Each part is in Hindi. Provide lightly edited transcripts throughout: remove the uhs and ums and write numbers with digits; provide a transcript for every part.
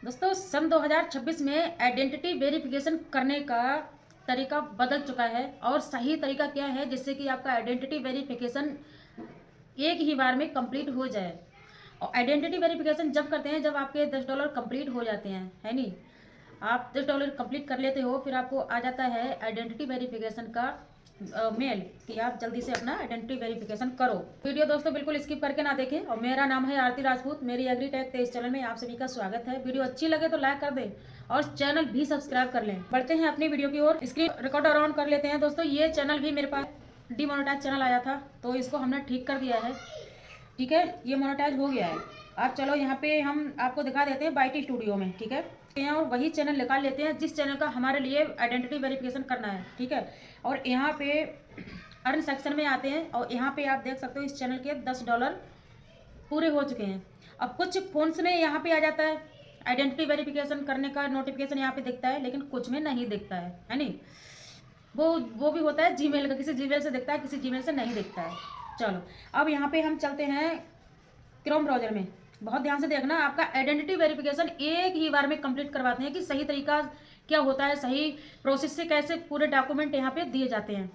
दोस्तों सन 2026 में आइडेंटिटी वेरिफिकेशन करने का तरीका बदल चुका है। और सही तरीका क्या है जिससे कि आपका आइडेंटिटी वेरिफिकेशन एक ही बार में कंप्लीट हो जाए। और आइडेंटिटी वेरिफिकेशन जब करते हैं जब आपके $10 कंप्लीट हो जाते हैं, है नहीं। आप $10 कंप्लीट कर लेते हो, फिर आपको आ जाता है आइडेंटिटी वेरिफिकेशन का मेल कि आप जल्दी से अपना आइडेंटिटी वेरिफिकेशन करो। वीडियो दोस्तों बिल्कुल स्किप करके ना देखें। और मेरा नाम है आरती राजपूत, मेरी एग्रीटेक 23 चैनल में आप सभी का स्वागत है। वीडियो अच्छी लगे तो लाइक कर दें और चैनल भी सब्सक्राइब कर लें। बढ़ते हैं अपनी वीडियो की ओर। स्क्रीन रिकॉर्डर ऑन कर लेते हैं। दोस्तों ये चैनल भी मेरे पास डीमोनेटाइज चैनल आया था, तो इसको हमने ठीक कर दिया है। ठीक है, ये मोनेटाइज हो गया है। अब चलो यहाँ पे हम आपको दिखा देते हैं बाईटी स्टूडियो में। ठीक है, यहाँ वही चैनल निकाल लेते हैं जिस चैनल का हमारे लिए आइडेंटिटी वेरिफिकेशन करना है। ठीक है, और यहाँ पे अर्न सेक्शन में आते हैं और यहाँ पे आप देख सकते हो इस चैनल के $10 पूरे हो चुके हैं। अब कुछ फोन्स में यहाँ पे आ जाता है आइडेंटिटी वेरिफिकेशन करने का नोटिफिकेशन यहाँ पे दिखता है, लेकिन कुछ में नहीं दिखता है नहीं। वो भी होता है जीमेल का, किसी जीमेल से दिखता है, किसी जीमेल से नहीं दिखता है। चलो अब यहाँ पे हम चलते हैं क्रोम ब्राउजर में। बहुत ध्यान से देखना, आपका आइडेंटिटी वेरिफिकेशन एक ही बार में कंप्लीट करवाते हैं कि सही तरीका क्या होता है, सही प्रोसेस से कैसे पूरे डॉक्यूमेंट यहाँ पे दिए जाते हैं।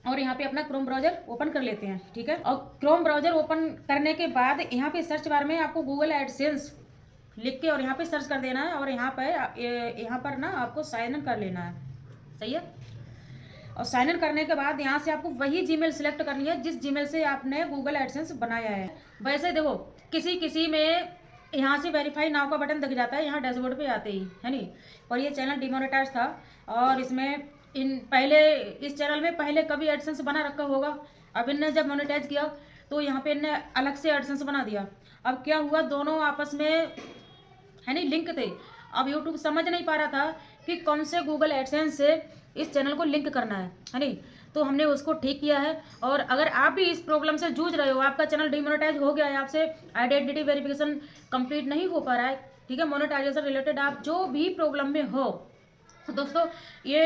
और यहाँ पे अपना क्रोम ब्राउजर ओपन कर लेते हैं। ठीक है, और क्रोम ब्राउजर ओपन करने के बाद यहाँ पे सर्च बार में आपको गूगल एडसेंस लिख के और यहाँ पे सर्च कर देना है। और यहाँ पर ना आपको साइन इन कर लेना है। सही है, और साइन इन करने के बाद यहाँ से आपको वही जीमेल सिलेक्ट करनी है जिस जीमेल से आपने गूगल एडसेंस बनाया है। वैसे देखो किसी किसी में यहाँ से वेरीफाई नाउ का बटन दिख जाता है यहाँ डैशबोर्ड पे आते ही, है नहीं। और ये चैनल डिमोनेटाइज था और इसमें इस चैनल में पहले कभी एडसेंस बना रखा होगा। अब इनने जब मोनेटाइज किया तो यहाँ पे इनने अलग से एडसेंस बना दिया। अब क्या हुआ, दोनों आपस में है नहीं लिंक थे। अब यूट्यूब समझ नहीं पा रहा था कि कौन से गूगल एडसेंस से इस चैनल को लिंक करना है नहीं। तो हमने उसको ठीक किया है। और अगर आप भी इस प्रॉब्लम से जूझ रहे हो, आपका चैनल डिमोनेटाइज हो गया है, आपसे आइडेंटिटी वेरिफिकेशन कंप्लीट नहीं हो पा रहा है, ठीक है, मोनेटाइजेशन रिलेटेड आप जो भी प्रॉब्लम में हो, तो दोस्तों ये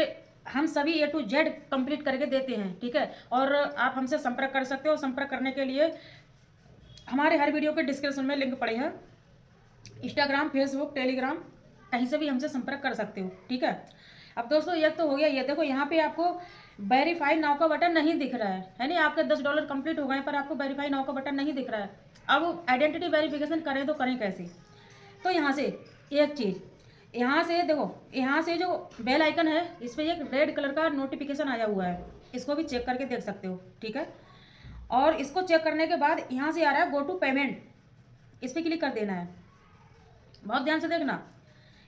हम सभी A to Z कंप्लीट करके देते हैं। ठीक है, और आप हमसे संपर्क कर सकते हो। संपर्क करने के लिए हमारे हर वीडियो के डिस्क्रिप्शन में लिंक पड़े हैं। इंस्टाग्राम, फेसबुक, टेलीग्राम, कहीं से भी हमसे संपर्क कर सकते हो। ठीक है, अब दोस्तों ये तो हो गया। ये देखो यहाँ पे आपको वेरीफाई नाउ का बटन नहीं दिख रहा है नहीं। आपके $10 कंप्लीट हो गए पर आपको वेरीफाई नाउ का बटन नहीं दिख रहा है। अब आइडेंटिटी वेरिफिकेशन करें तो करें कैसे। तो यहाँ से एक चीज़, यहाँ से देखो, यहाँ से जो बेल आइकन है इस पर एक रेड कलर का नोटिफिकेशन आया हुआ है, इसको भी चेक करके देख सकते हो। ठीक है, और इसको चेक करने के बाद यहाँ से आ रहा है गो टू पेमेंट, इस पर क्लिक कर देना है। बहुत ध्यान से देखना,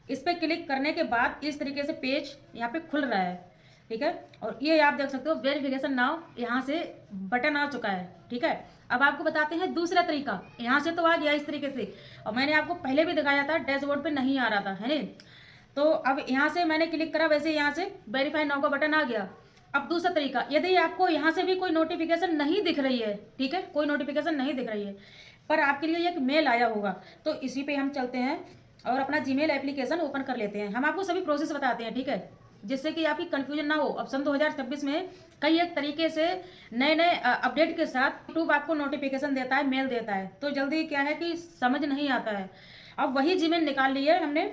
इस पर क्लिक करने के बाद इस तरीके से पेज यहाँ पे खुल रहा है। ठीक है, और ये आप देख सकते हो वेरिफिकेशन नाउ यहाँ से बटन आ चुका है। ठीक है, अब आपको बताते हैं दूसरा तरीका। यहाँ से तो आ गया इस तरीके से, और मैंने आपको पहले भी दिखाया था, डैशबोर्ड पे नहीं आ रहा था, है नहीं। तो अब यहाँ से मैंने क्लिक करा, वैसे यहाँ से वेरीफाई नाउ का बटन आ गया। अब दूसरा तरीका, यदि आपको यहाँ से भी कोई नोटिफिकेशन नहीं दिख रही है, ठीक है, कोई नोटिफिकेशन नहीं दिख रही है, पर आपके लिए एक मेल आया होगा, तो इसी पे हम चलते हैं और अपना जीमेल एप्लीकेशन ओपन कर लेते हैं। हम आपको सभी प्रोसेस बताते हैं, ठीक है, जिससे कि आपकी कंफ्यूजन ना हो। अब सन 2026 में कई एक तरीके से नए नए अपडेट के साथ यूट्यूब आपको नोटिफिकेशन देता है, मेल देता है, तो जल्दी क्या है कि समझ नहीं आता है। अब वही जीमेल निकाल लिए हमने,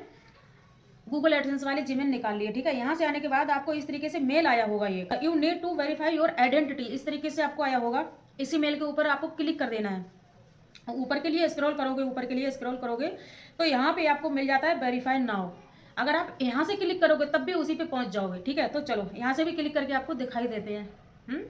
गूगल एडसेंस वाले जीमेल निकाल लिए। ठीक है, यहाँ से आने के बाद आपको इस तरीके से मेल आया होगा, ये you need to verify your identity, इस तरीके से आपको आया होगा। इसी मेल के ऊपर आपको क्लिक कर देना है। ऊपर के लिए स्क्रॉल करोगे, ऊपर के लिए स्क्रॉल करोगे तो यहाँ पे आपको मिल जाता है वेरीफाई नाउ। अगर आप यहाँ से क्लिक करोगे तब भी उसी पे पहुँच जाओगे। ठीक है, तो चलो यहाँ से भी क्लिक करके आपको दिखाई देते हैं।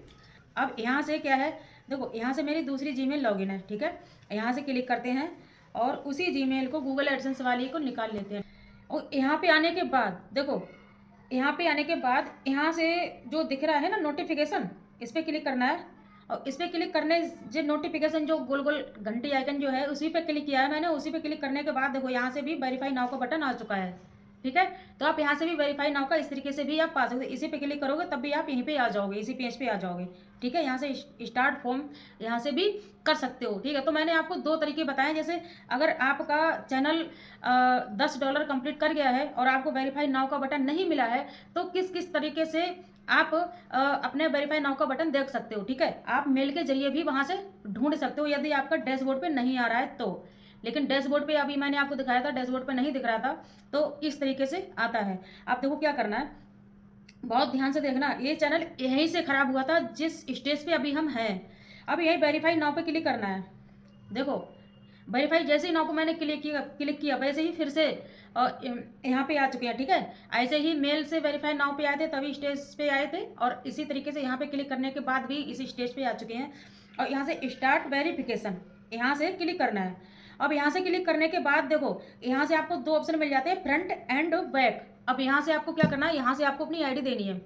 अब यहाँ से क्या है, देखो यहाँ से मेरी दूसरी जीमेल लॉगिन है। ठीक है, यहाँ से क्लिक करते हैं और उसी जीमेल को गूगल एडसेंस वाली को निकाल लेते हैं। और यहाँ पे आने के बाद देखो, यहाँ पे आने के बाद यहाँ से जो दिख रहा है ना नोटिफिकेशन, इस पर क्लिक करना है। और इस पर क्लिक करने जो नोटिफिकेशन जो गोल गोल घंटी आइकन जो है उसी पे क्लिक किया है मैंने। उसी पे क्लिक करने के बाद देखो यहाँ से भी वेरीफाई नाउ का बटन आ चुका है। ठीक है, तो आप यहाँ से भी वेरीफाई नाउ का इस तरीके से भी आप पा सकते हो। इसी पे क्लिक करोगे तब भी आप यहीं पे आ जाओगे, इसी पेज पे आ जाओगे। ठीक है, यहाँ से स्टार्ट फॉर्म यहाँ से भी कर सकते हो। ठीक है, तो मैंने आपको दो तरीके बताए। जैसे अगर आपका चैनल $10 कंप्लीट कर गया है और आपको वेरीफाई नाउ का बटन नहीं मिला है, तो किस किस तरीके से आप अपने वेरीफाई नाउ का बटन देख सकते हो। ठीक है, आप मेल के जरिए भी वहां से ढूंढ सकते हो यदि आपका डैशबोर्ड पे नहीं आ रहा है तो। लेकिन डैशबोर्ड पे अभी मैंने आपको दिखाया था, डैशबोर्ड पे नहीं दिख रहा था। तो इस तरीके से आता है। आप देखो क्या करना है, बहुत ध्यान से देखना। ये चैनल यहीं से खराब हुआ था जिस स्टेज पे अभी हम हैं। अब यही वेरीफाई नाउ पे क्लिक करना है। देखो वेरीफाई जैसे ही नाउ पे मैंने क्लिक किया वैसे ही फिर से यहाँ पे आ चुके हैं। ठीक है, ऐसे ही मेल से वेरीफाई नाउ पे आए थे, तभी स्टेज पे आए थे, और इसी तरीके से यहाँ पे क्लिक करने के बाद भी इसी स्टेज पे आ चुके हैं। और यहाँ से स्टार्ट वेरिफिकेशन, यहाँ से क्लिक करना है। अब यहाँ से क्लिक करने के बाद देखो यहाँ से आपको दो ऑप्शन मिल जाते हैं, फ्रंट एंड बैक। अब यहाँ से आपको क्या करना है, यहाँ से आपको अपनी आईडी देनी है।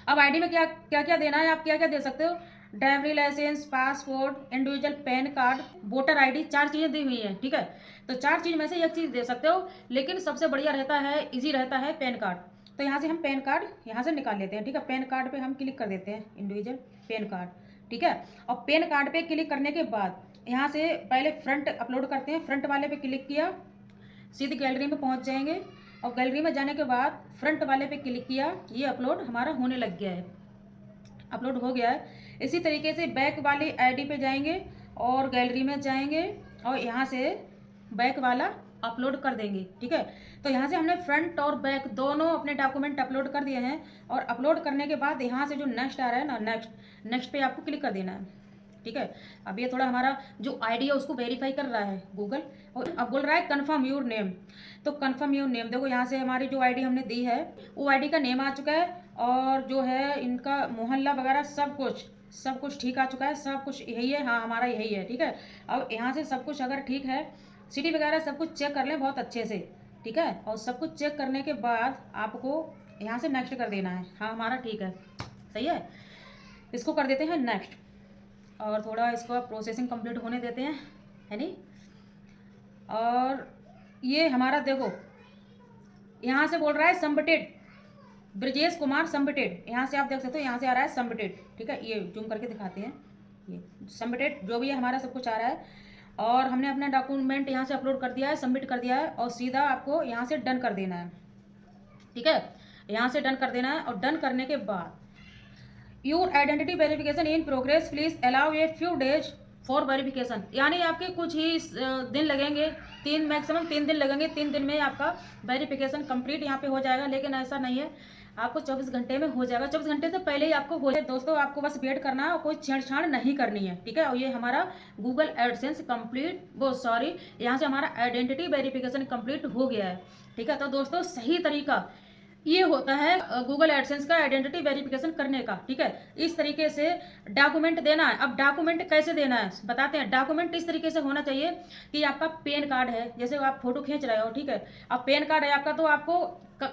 अब आईडी में क्या क्या क्या देना है, आप क्या क्या दे सकते हो, driving licence, passport, individual PAN card, voter ID, 4 चीज़ें दी हुई हैं। ठीक है, तो 4 चीज़ में से एक चीज़ दे सकते हो, लेकिन सबसे बढ़िया रहता है, इजी रहता है पैन कार्ड। तो यहाँ से हम पैन कार्ड यहाँ से निकाल लेते हैं। ठीक है, पैन कार्ड पे हम क्लिक कर देते हैं, इंडिविजुअल पैन कार्ड। ठीक है, और पैन कार्ड पे क्लिक करने के बाद यहाँ से पहले फ्रंट अपलोड करते हैं। फ्रंट वाले पे क्लिक किया, सीधे गैलरी में पहुँच जाएंगे, और गैलरी में जाने के बाद फ्रंट वाले पे क्लिक किया, ये अपलोड हमारा होने लग गया है, अपलोड हो गया है। इसी तरीके से बैक वाली आईडी पे जाएंगे और गैलरी में जाएंगे और यहाँ से बैक वाला अपलोड कर देंगे। ठीक है, तो यहाँ से हमने फ्रंट और बैक दोनों अपने डॉक्यूमेंट अपलोड कर दिए हैं। और अपलोड करने के बाद यहाँ से जो नेक्स्ट आ रहा है ना, नेक्स्ट पे आपको क्लिक कर देना है। ठीक है, अब ये थोड़ा हमारा जो आईडी है उसको वेरीफाई कर रहा है गूगल, और अब बोल रहा है कन्फर्म योर नेम। तो कन्फर्म योर नेम, देखो यहाँ से हमारी जो आईडी हमने दी है वो आईडी का नेम आ चुका है, और जो है इनका मोहल्ला वगैरह सब कुछ ठीक आ चुका है, सब कुछ यही है। हाँ, हमारा यही है। ठीक है, अब यहाँ से सब कुछ अगर ठीक है, सिटी वगैरह सब कुछ चेक कर लें बहुत अच्छे से। ठीक है, और सब कुछ चेक करने के बाद आपको यहाँ से नेक्स्ट कर देना है। हाँ, हमारा ठीक है, सही है, इसको कर देते हैं नेक्स्ट, और थोड़ा इसको प्रोसेसिंग कंप्लीट होने देते हैं, है नहीं। और ये हमारा देखो यहाँ से बोल रहा है सबमिटेड, ब्रजेश कुमार सबमिटेड, यहाँ से आप देख सकते हो, यहाँ से आ रहा है सबमिटेड। ठीक है, ये जूम करके दिखाते हैं, ये सबमिटेड जो भी है हमारा सब कुछ आ रहा है। और हमने अपना डॉक्यूमेंट यहाँ से अपलोड कर दिया है, सबमिट कर दिया है, और सीधा आपको यहाँ से डन कर देना है। ठीक है, यहाँ से डन कर देना है, और डन करने के बाद your identity verification in progress, please allow a few days for verification. यानी आपके कुछ ही दिन लगेंगे, मैक्सिमम 3 दिन लगेंगे। 3 दिन में आपका वेरिफिकेशन कंप्लीट यहाँ पे हो जाएगा, लेकिन ऐसा नहीं है, आपको 24 घंटे में हो जाएगा। 24 घंटे से पहले ही आपको हो जाए। दोस्तों, आपको बस वेट करना है और कोई छेड़छाड़ नहीं करनी है। ठीक है, और ये हमारा गूगल एडसेंस यहाँ से हमारा आइडेंटिटी वेरिफिकेशन कंप्लीट हो गया है। ठीक है, तो दोस्तों सही तरीका ये होता है गूगल एडसेंस का आइडेंटिटी वेरिफिकेशन करने का। ठीक है, इस तरीके से डॉक्यूमेंट देना है। अब डॉक्यूमेंट कैसे देना है बताते हैं। डॉक्यूमेंट इस तरीके से होना चाहिए कि आपका पैन कार्ड है, जैसे आप फोटो खींच रहे हो। ठीक है, अब पैन कार्ड है आपका, तो आपको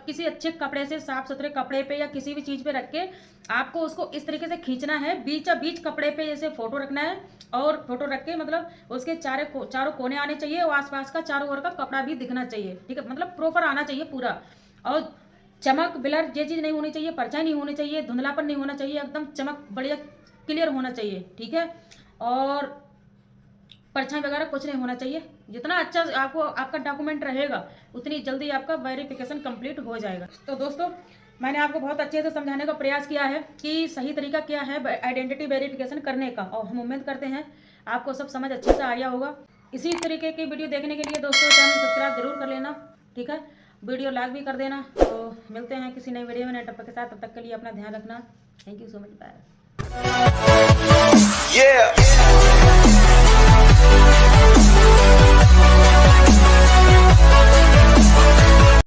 किसी अच्छे कपड़े से, साफ सुथरे कपड़े पे या किसी भी चीज़ पे रख के आपको उसको इस तरीके से खींचना है, बीच कपड़े पे जैसे फोटो रखना है, और फोटो रख के मतलब उसके चारों कोने आने चाहिए, और आसपास का चारों ओर का कपड़ा भी दिखना चाहिए। ठीक है, मतलब प्रॉपर आना चाहिए पूरा, और चमक ब्लर ये चीज़ नहीं होनी चाहिए, परछाई नहीं होनी चाहिए, धुंधलापन नहीं होना चाहिए, एकदम चमक बढ़िया क्लियर होना चाहिए। ठीक है, और परछाई वगैरह कुछ नहीं होना चाहिए। जितना अच्छा आपको आपका डॉक्यूमेंट रहेगा उतनी जल्दी आपका वेरिफिकेशन कंप्लीट हो जाएगा। तो दोस्तों, मैंने आपको बहुत अच्छे से समझाने का प्रयास किया है कि सही तरीका क्या है आइडेंटिटी वेरिफिकेशन करने का, और हम उम्मीद करते हैं आपको सब समझ अच्छे से आया होगा। इसी तरीके की वीडियो देखने के लिए दोस्तों चैनल सब्सक्राइब जरूर कर लेना। ठीक है, वीडियो लाइक भी कर देना। तो मिलते हैं किसी नई वीडियो में नए टॉपिक के साथ, तब तक के लिए अपना ध्यान रखना। Thank you so much, bye.